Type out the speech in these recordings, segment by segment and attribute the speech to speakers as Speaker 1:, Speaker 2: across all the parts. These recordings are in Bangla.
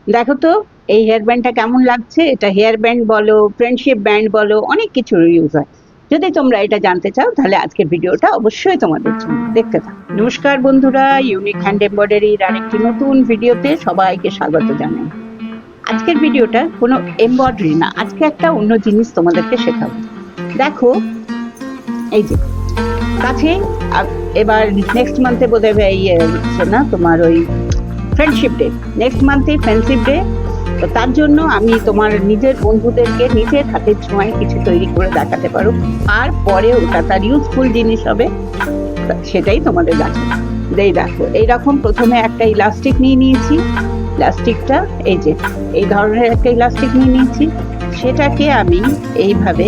Speaker 1: দেখো তো এই হেয়ার ব্যান্ডটা কেমন লাগছে। এটা হেয়ার ব্যান্ড বলো, ফ্রেন্ডশিপ ব্যান্ড বলো, অনেক কিছুর ইউজ হয়। যদি তোমরা এটা জানতে চাও তাহলে আজকের ভিডিওটা অবশ্যই তোমাদের জন্য দেখতে থাকো। নমস্কার বন্ধুরা, ইউনিক হ্যান্ড এমব্রয়ডারির আরেকটি নতুন ভিডিওতে সবাইকে স্বাগত জানাই। আজকের ভিডিওটা কোনো এমব্রয়ডারি না, আজকে একটা অন্য জিনিস তোমাদেরকে শেখাবো। দেখো এই যে কাছে এবার নেক্সট মান্থে বোধহয় ইয়ে হচ্ছে না তোমার ওই ফ্রেন্ডশিপ ডে, নেক্সট মান্থে ফ্রেন্ডশিপ ডে। তো তার জন্য আমি তোমার নিজের বন্ধুদেরকে নিজের হাতের ছোঁয়ায় কিছু তৈরি করে দেখাতে পারো, আর পরে ওটা তার ইউজফুল জিনিস হবে, সেটাই তোমাদের কাছে। দেখো এইরকম প্রথমে একটা ইলাস্টিক নিয়ে নিয়েছি। ইলাস্টিকটা এই যে এই ধরনের একটা ইলাস্টিক নিয়ে নিয়েছি, সেটাকে আমি এইভাবে,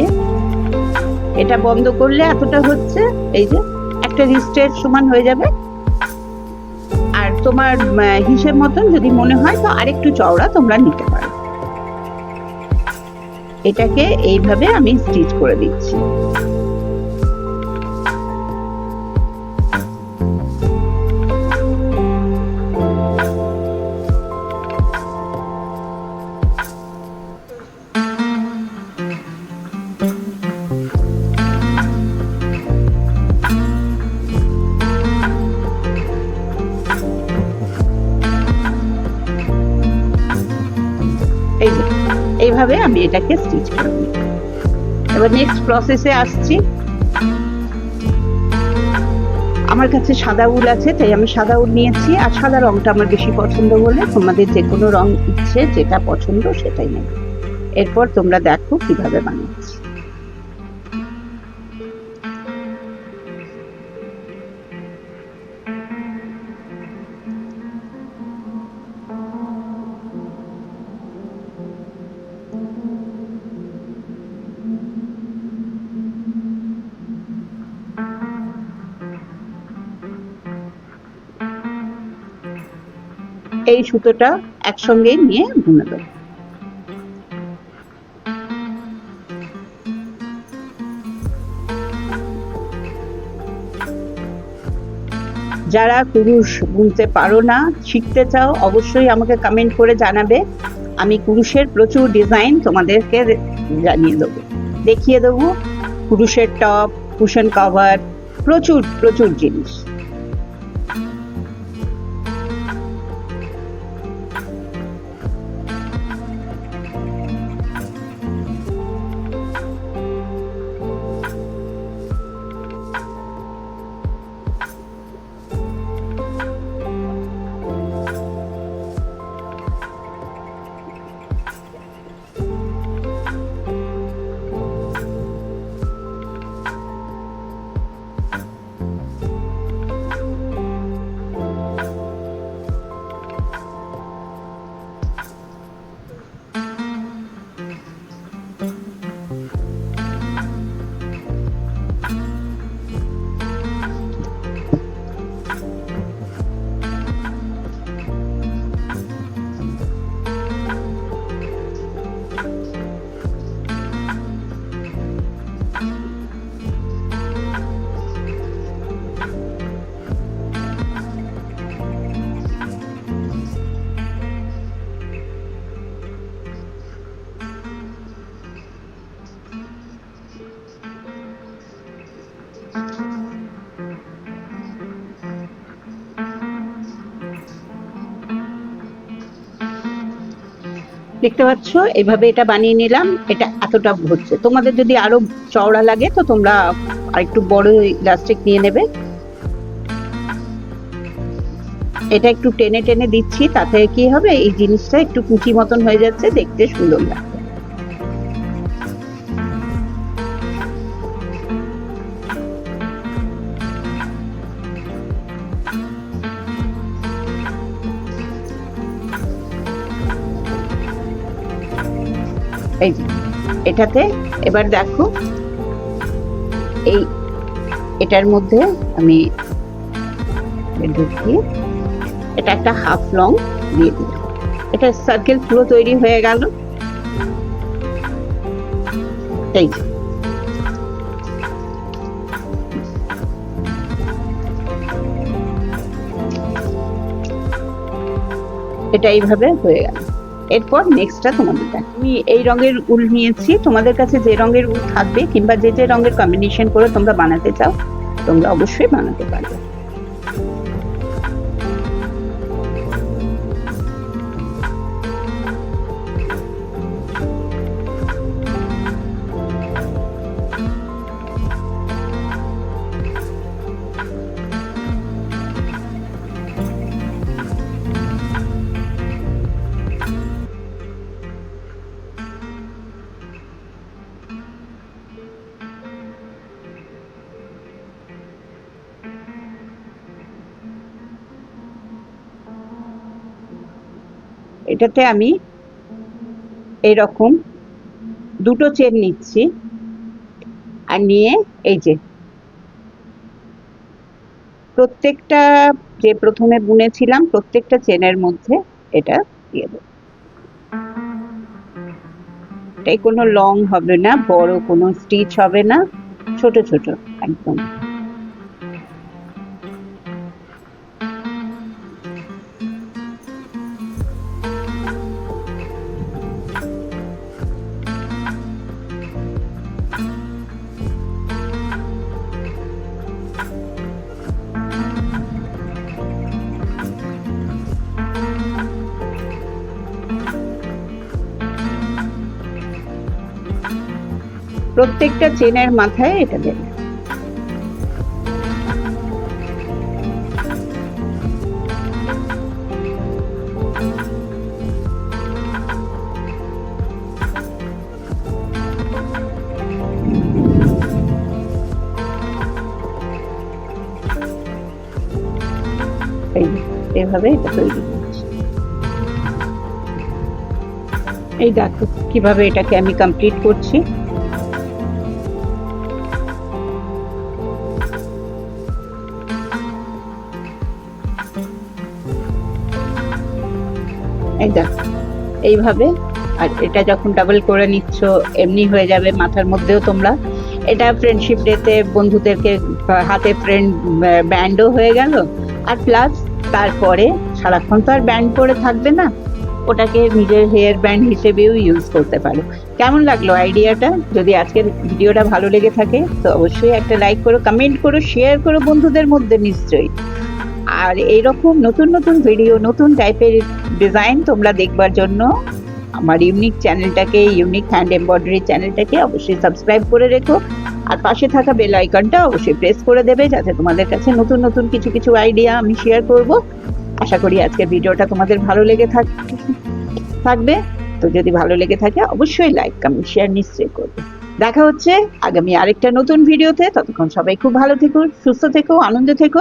Speaker 1: এটা বন্ধ করলে এতটা হচ্ছে, এই যে একটা রিস্টের সমান হয়ে যাবে। আর তোমার হিসেব মতন যদি মনে হয় তো আরেকটু চওড়া তোমরা নিতে পারো। এটাকে এইভাবে আমি স্টিচ করে দিচ্ছি। এইভাবে আমি এটাকে স্টিচ করে নিই। এবার নেক্সট প্রসেসে আসছি। আমার কাছে সাদা উল আছে, তাই আমি সাদা উল নিয়েছি, আর সাদা রংটা আমার বেশি পছন্দ বলে তোমাদের যে কোনো রং ইচ্ছে যেটা পছন্দ সেটাই নেবে। এরপর তোমরা দেখো কিভাবে বানাচ্ছি। এই সুতোটা একসঙ্গে নিয়ে বুনে দেবো। যারা কুরুশ বুনতে পারো না, শিখতে চাও, অবশ্যই আমাকে কমেন্ট করে জানাবে। আমি কুরুশের প্রচুর ডিজাইন তোমাদেরকে জানিয়ে দেবো, দেখিয়ে দেবো। কুরুশের টপ, কুশন কভার, প্রচুর প্রচুর জিনিস। দেখতে পাচ্ছ এভাবে এটা বানিয়ে নিলাম। এটা এতটা হচ্ছে, তোমাদের যদি আরো চওড়া লাগে তো তোমরা আরেকটু বড় ইলাস্টিক নিয়ে নেবে। এটা একটু টেনে টেনে দিচ্ছি, তাতে কি হবে, এই জিনিসটা একটু কুচি মতন হয়ে যাচ্ছে, দেখতে সুন্দর লাগবে। এই যে এটাতে এবার দেখো, এই এটার মধ্যে আমি ঢুকিয়ে এটা একটা হাফ লং দিয়ে দিলাম। এটা সার্কেল পুরো তৈরি হয়ে গেল। এই যে এটা এইভাবে হয়ে গেল। এরপর নেক্সটটা তোমাদের দেখ। আমি এই রঙের উল নিয়েছি, তোমাদের কাছে যে রঙের উল থাকবে কিংবা যে যে রঙের কম্বিনেশন করে তোমরা বানাতে চাও তোমরা অবশ্যই বানাতে পারবে। এটাতে আমি এইরকম দুটো চেন নিচ্ছি, আর নিয়ে এই যে প্রত্যেকটা যে প্রথমে বুনেছিলাম প্রত্যেকটা চেনের মধ্যে এটা দিয়ে দেবো। এটাই কোনো লং হবে না, বড় কোনো স্টিচ হবে না, ছোট ছোট একদম। প্রত্যেকটা চেনের মাথায় এটা দেবে। এইভাবে এটা তৈরি করছি। এই দেখো কিভাবে এটাকে আমি কমপ্লিট করছি। এই দেখো এইভাবে। আর এটা যখন ডাবল করে নিচ্ছ এমনি হয়ে যাবে মাথার মধ্যেও তোমরা। এটা ফ্রেন্ডশিপ ডেতে বন্ধুদেরকে হাতে ফ্রেন্ড ব্যান্ডও হয়ে গেল, আর প্লাস তারপরে সারাক্ষণ তো আর ব্যান্ড পরে থাকবে না, ওটাকে নিজের হেয়ার ব্যান্ড হিসেবেও ইউজ করতে পারো। কেমন লাগলো আইডিয়াটা? যদি আজকের ভিডিওটা ভালো লেগে থাকে তো অবশ্যই একটা লাইক করো, কমেন্ট করো, শেয়ার করো বন্ধুদের মধ্যে নিশ্চয়ই। আর এইরকম নতুন নতুন ভিডিও, নতুন টাইপের ডিজাইন তোমরা দেখবার জন্য আমার ইউনিক চ্যানেলটাকে, ইউনিক হ্যান্ড এমব্রয়ডারি চ্যানেলটাকে অবশ্যই সাবস্ক্রাইব করে রেখো। আর পাশে থাকা বেল আইকনটা অবশ্যই প্রেস করে দেবে, যাতে তোমাদের কাছে নতুন নতুন কিছু কিছু আইডিয়া আমি শেয়ার করব। আশা করি আজকের ভিডিওটা তোমাদের ভালো লেগে থাকবে। তো যদি ভালো লেগে থাকে অবশ্যই লাইক, কমেন্ট, শেয়ার নিশ্চয়ই করবে। দেখা হচ্ছে আগামী আরেকটা নতুন ভিডিওতে। ততক্ষণ সবাই খুব ভালো থেকো, সুস্থ থেকো, আনন্দে থেকো,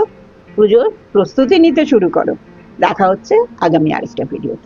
Speaker 1: পুজোর প্রস্তুতি নিতে শুরু করো। দেখা হচ্ছে আগামী আরেকটা ভিডিওতে।